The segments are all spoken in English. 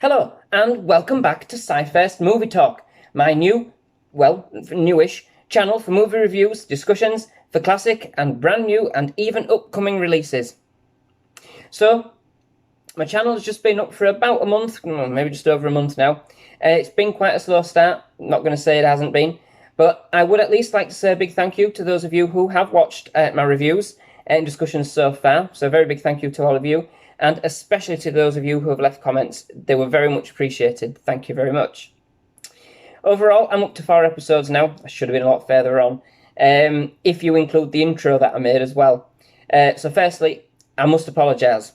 Hello, and welcome back to SciFirst MovieTalk, my newish channel for movie reviews, discussions for classic and brand new and even upcoming releases. So, my channel has just been up for about a month, maybe just over a month now. It's been quite a slow start, not going to say it hasn't been, but I would at least like to say a big thank you to those of you who have watched my reviews and discussions so far. So a very big thank you to all of you, and especially to those of you who have left comments. They were very much appreciated. Thank you very much. Overall, I'm up to 4 episodes now. I should have been a lot further on, if you include the intro that I made as well. So firstly, I must apologise.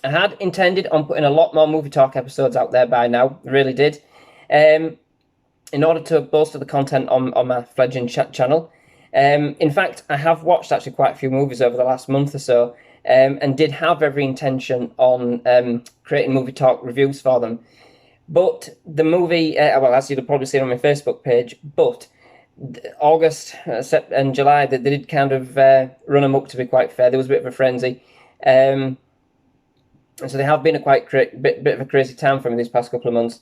I had intended on putting a lot more Movie Talk episodes out there by now, I really did, in order to bolster the content on my fledgling channel. In fact, I have watched actually quite a few movies over the last month or so, and did have every intention on creating Movie Talk reviews for them. But the movie, well, as you'll probably see on my Facebook page, but August and July, they did kind of run amok, to be quite fair. There was a bit of a frenzy. And so they have been a quite bit of a crazy time for me these past couple of months.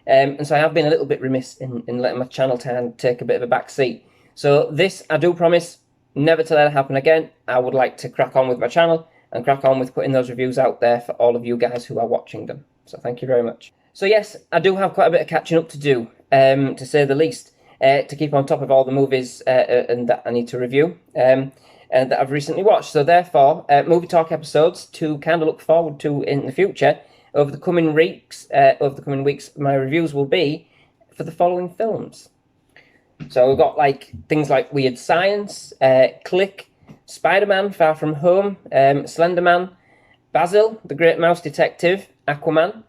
And so I have been a little bit remiss in letting my channel take a bit of a back seat. So this, I do promise, never to let it happen again. I would like to crack on with my channel and crack on with putting those reviews out there for all of you guys who are watching them. So thank you very much. So yes, I do have quite a bit of catching up to do, to say the least, to keep on top of all the movies and that I need to review. And that I've recently watched. So therefore, Movie Talk episodes to kind of look forward to in the future. Over the coming weeks, my reviews will be for the following films. So we've got things like Weird Science, Click, Spider-Man: Far From Home, Slender Man, Basil, The Great Mouse Detective, Aquaman,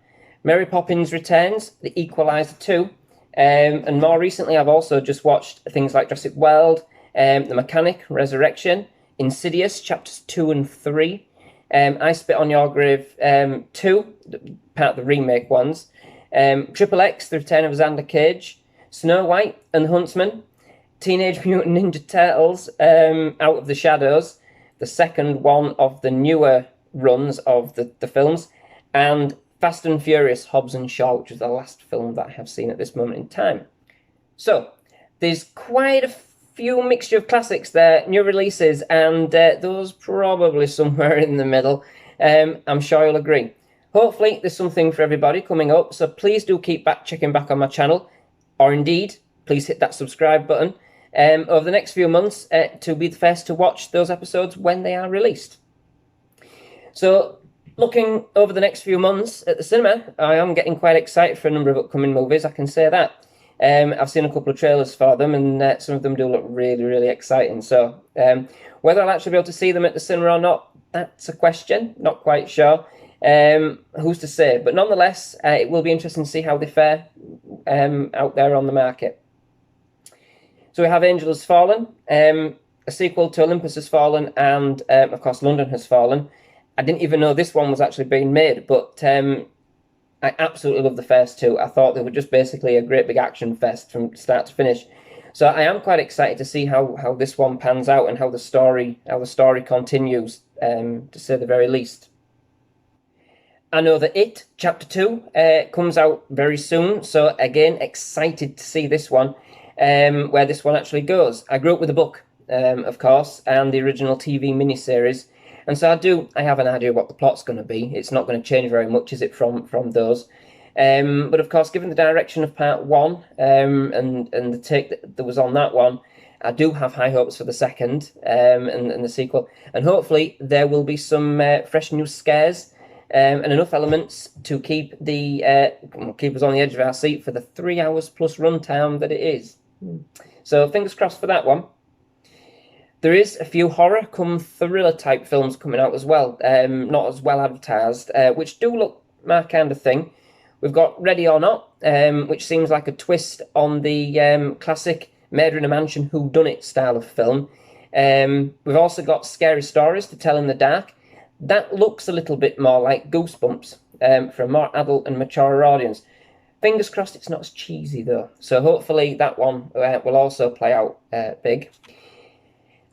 Mary Poppins Returns, The Equalizer 2, and more recently I've also just watched things like Jurassic World, The Mechanic, Resurrection, Insidious, Chapters 2 and 3, I Spit on Your Grave 2, part of the remake ones, Triple X, The Return of Xander Cage, Snow White and the Huntsman, Teenage Mutant Ninja Turtles, Out of the Shadows, the second one of the newer runs of the films, and Fast and Furious, Hobbs and Shaw, which is the last film that I have seen at this moment in time. So, there's quite a few mixture of classics there, new releases, and those probably somewhere in the middle. I'm sure you'll agree. Hopefully there's something for everybody coming up, so please do keep checking back on my channel, or indeed, please hit that subscribe button over the next few months to be the first to watch those episodes when they are released. So, looking over the next few months at the cinema, I am getting quite excited for a number of upcoming movies, I can say that. I've seen a couple of trailers for them, and some of them do look really, really exciting. So whether I'll actually be able to see them at the cinema or not, that's a question. Not quite sure. Who's to say? But nonetheless, it will be interesting to see how they fare out there on the market. So we have Angel Has Fallen, a sequel to Olympus Has Fallen, and of course London Has Fallen. I didn't even know this one was actually being made, but I absolutely love the first two. I thought they were just basically a great big action fest from start to finish. So I am quite excited to see how this one pans out and how the story continues, to say the very least. I know that It, Chapter 2, comes out very soon, so again, excited to see this one, where this one actually goes. I grew up with the book, of course, and the original TV miniseries, and so I have an idea what the plot's going to be. It's not going to change very much, is it, from those? But of course, given the direction of part 1 and the take that was on that one, I do have high hopes for the second and the sequel. And hopefully there will be some fresh new scares and enough elements to keep us on the edge of our seat for the 3 hours plus runtime that it is. So fingers crossed for that one. There is a few horror come thriller type films coming out as well, not as well advertised, which do look my kind of thing. We've got Ready or Not, which seems like a twist on the classic Murder in a Mansion whodunit style of film. We've also got Scary Stories to Tell in the Dark. That looks a little bit more like Goosebumps for a more adult and mature audience. Fingers crossed it's not as cheesy though, so hopefully that one will also play out big.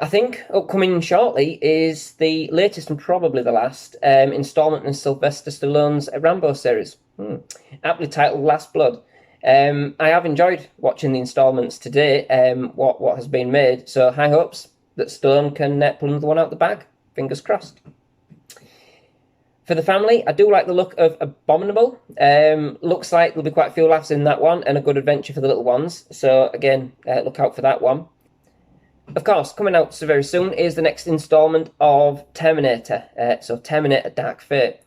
I think upcoming shortly is the latest and probably the last instalment in Sylvester Stallone's Rambo series. Aptly titled Last Blood. I have enjoyed watching the instalments today, what has been made, so high hopes that Stone can pull another one out the bag. Fingers crossed. For the family, I do like the look of Abominable. Looks like there'll be quite a few laughs in that one and a good adventure for the little ones. So again, look out for that one. Of course, coming out so very soon is the next instalment of Terminator. So Terminator Dark Fate,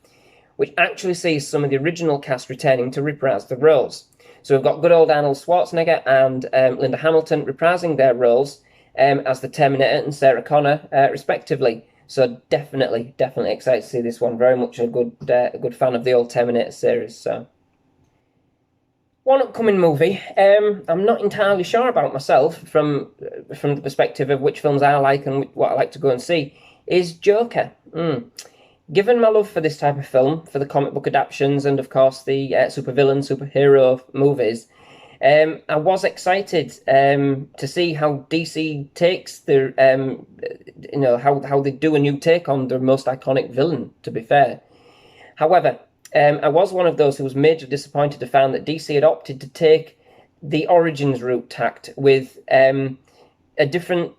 which actually sees some of the original cast returning to reprise the roles. So we've got good old Arnold Schwarzenegger and Linda Hamilton reprising their roles as the Terminator and Sarah Connor, respectively. So definitely excited to see this one. Very much a good fan of the old Terminator series. So one upcoming movie I'm not entirely sure about myself from the perspective of which films I like and what I like to go and see is Joker. Given my love for this type of film, for the comic book adaptations and of course the superhero movies, I was excited to see how DC takes their, how they do a new take on their most iconic villain, to be fair. However, I was one of those who was majorly disappointed to find that DC had opted to take the origins route tact with a different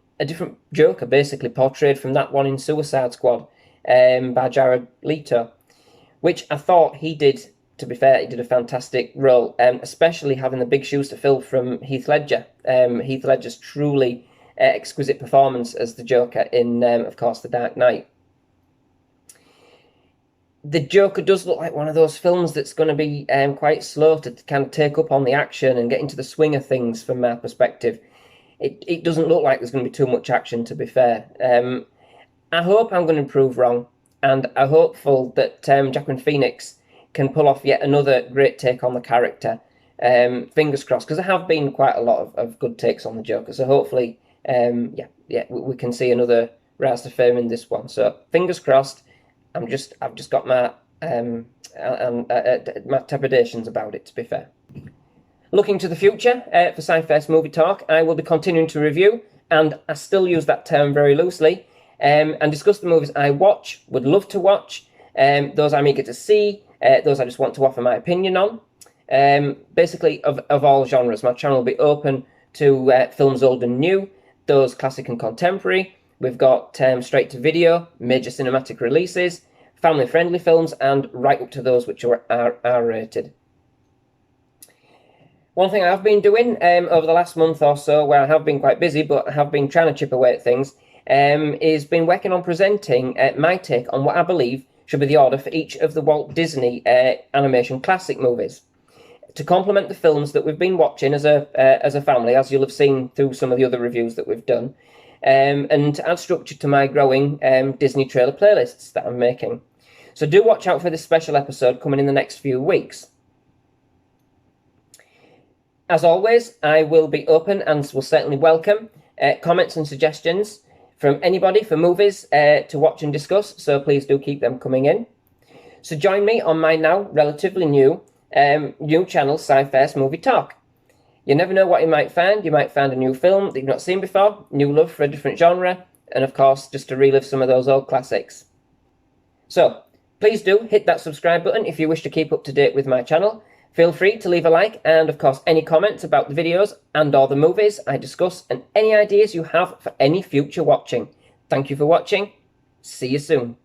Joker, basically portrayed from that one in Suicide Squad by Jared Leto, which I thought he did. To be fair, he did a fantastic role, especially having the big shoes to fill from Heath Ledger. Heath Ledger's truly exquisite performance as the Joker in, of course, The Dark Knight. The Joker does look like one of those films that's going to be quite slow to kind of take up on the action and get into the swing of things from my perspective. It doesn't look like there's going to be too much action, to be fair. I hope I'm going to prove wrong, and I'm hopeful that Joaquin Phoenix can pull off yet another great take on the character. Fingers crossed, because there have been quite a lot of good takes on the Joker. So hopefully, we can see another rise to fame in this one. So fingers crossed. I've just got my my trepidations about it, to be fair. Looking to the future for SciFirst MovieTalk, I will be continuing to review, and I still use that term very loosely, and discuss the movies I would love to watch, those I'm eager to see, those I just want to offer my opinion on. Basically, of all genres. My channel will be open to films old and new, those classic and contemporary. We've got straight to video, major cinematic releases, family-friendly films, and right up to those which are R-rated. One thing I have been doing over the last month or so, where I have been quite busy, but I have been trying to chip away at things, is been working on presenting my take on what I believe should be the order for each of the Walt Disney animation classic movies, to complement the films that we've been watching as a family, as you'll have seen through some of the other reviews that we've done, and to add structure to my growing Disney trailer playlists that I'm making. So do watch out for this special episode coming in the next few weeks. As always, I will be open and will certainly welcome comments and suggestions from anybody for movies to watch and discuss, so please do keep them coming in. So join me on my now relatively new channel, SciFirst MovieTalk. You never know what you might find. You might find a new film that you've not seen before, new love for a different genre, and of course, just to relive some of those old classics. So, please do hit that subscribe button if you wish to keep up to date with my channel. Feel free to leave a like and, of course, any comments about the videos and or the movies I discuss and any ideas you have for any future watching. Thank you for watching. See you soon.